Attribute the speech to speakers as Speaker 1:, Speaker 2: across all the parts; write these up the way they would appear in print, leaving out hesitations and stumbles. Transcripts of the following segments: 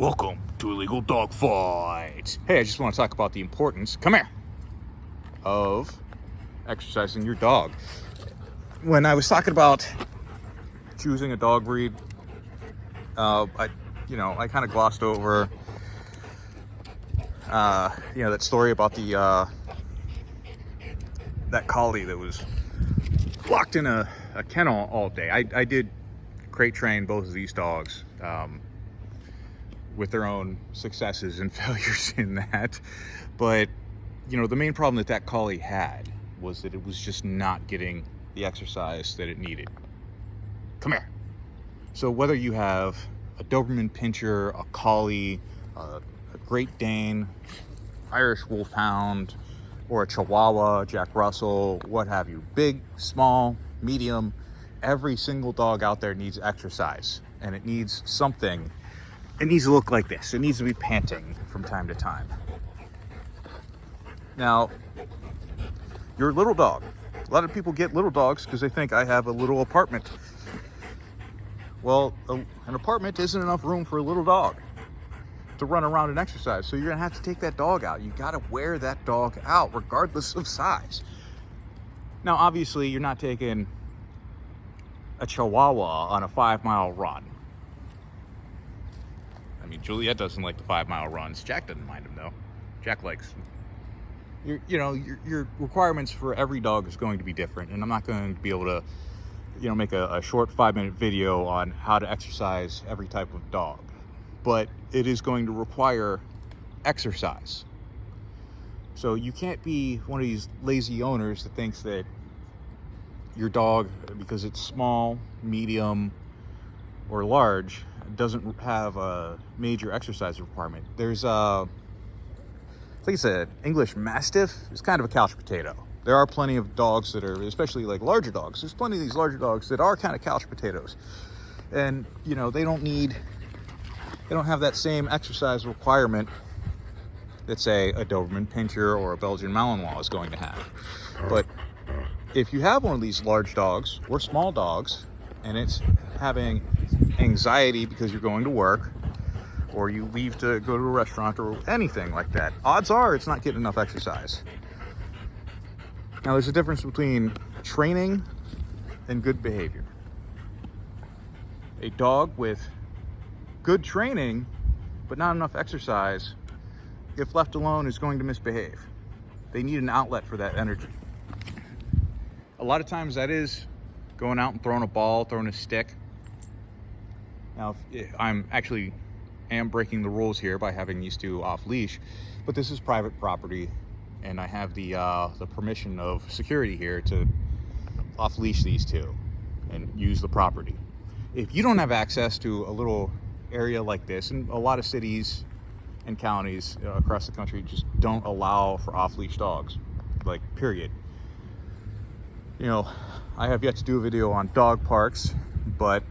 Speaker 1: Welcome to Illegal Dog Fight. Hey, I just want to talk about the importance, come here, of exercising your dog. When I was talking about choosing a dog breed, I kind of glossed over, that story about that collie that was locked in a kennel all day. I did crate train both of these dogs. With their own successes and failures in that. But, the main problem that collie had was that it was just not getting the exercise that it needed. Come here. So whether you have a Doberman Pinscher, a collie, a Great Dane, Irish Wolfhound, or a Chihuahua, Jack Russell, what have you, big, small, medium, every single dog out there needs exercise, and it needs something. It needs to look like this. It needs to be panting from time to time. Now, your little dog. A lot of people get little dogs because they think I have a little apartment. Well, an apartment isn't enough room for a little dog to run around and exercise. So you're going to have to take that dog out. You got to wear that dog out regardless of size. Now, obviously, you're not taking a Chihuahua on a 5-mile run. I mean, Juliet doesn't like the 5-mile runs. Jack doesn't mind them though. Jack likes your requirements for every dog is going to be different, and I'm not going to be able to make a short 5-minute video on how to exercise every type of dog, but it is going to require exercise. So you can't be one of these lazy owners that thinks that your dog, because it's small, medium, or large, doesn't have a major exercise requirement. There's I think it's an English Mastiff. It's kind of a couch potato. There are plenty of dogs that are, especially like larger dogs. There's plenty of these larger dogs that are kind of couch potatoes, and they don't have that same exercise requirement that, say, a Doberman Pinscher or a Belgian Malinois is going to have. But if you have one of these large dogs or small dogs, and it's having anxiety because you're going to work, or you leave to go to a restaurant or anything like that, odds are it's not getting enough exercise. Now, there's a difference between training and good behavior. A dog with good training but not enough exercise, if left alone, is going to misbehave. They need an outlet for that energy. A lot of times that is going out and throwing a ball, throwing a stick. Now, I'm actually breaking the rules here by having these two off leash, but this is private property, and I have the permission of security here to off leash these two and use the property. If you don't have access to a little area like this, and a lot of cities and counties across the country just don't allow for off leash dogs, like, period. I have yet to do a video on dog parks, but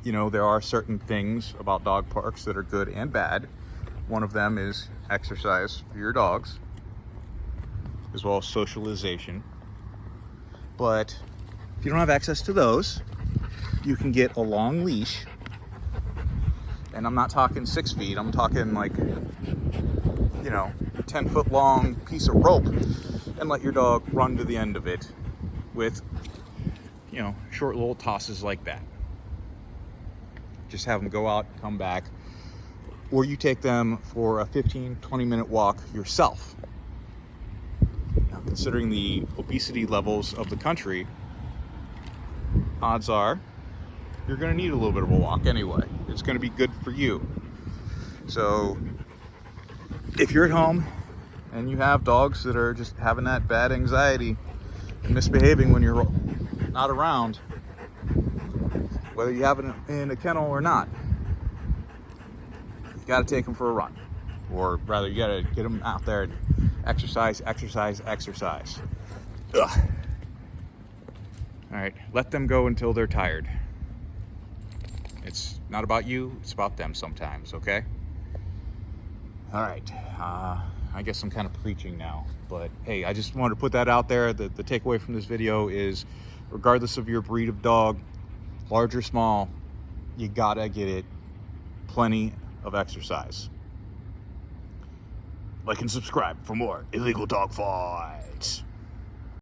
Speaker 1: there are certain things about dog parks that are good and bad. One of them is exercise for your dogs, as well as socialization. But if you don't have access to those, you can get a long leash. And I'm not talking 6 feet, I'm talking like, 10-foot long piece of rope, and let your dog run to the end of it with, short little tosses like that. Just have them go out, come back, or you take them for a 15-20 minute walk yourself. Now, considering the obesity levels of the country, odds are you're going to need a little bit of a walk anyway. It's going to be good for you. So if you're at home and you have dogs that are just having that bad anxiety and misbehaving when you're not around, whether you have it in a kennel or not, you got to take them for a run, or rather, you got to get them out there and exercise. Ugh. All right, let them go until they're tired. It's not about you, it's about them sometimes, okay? All right, I guess I'm kind of preaching now, but hey, I just wanted to put that out there. The takeaway from this video is, regardless of your breed of dog, large or small, you gotta get it plenty of exercise. Like and subscribe for more illegal dog fights.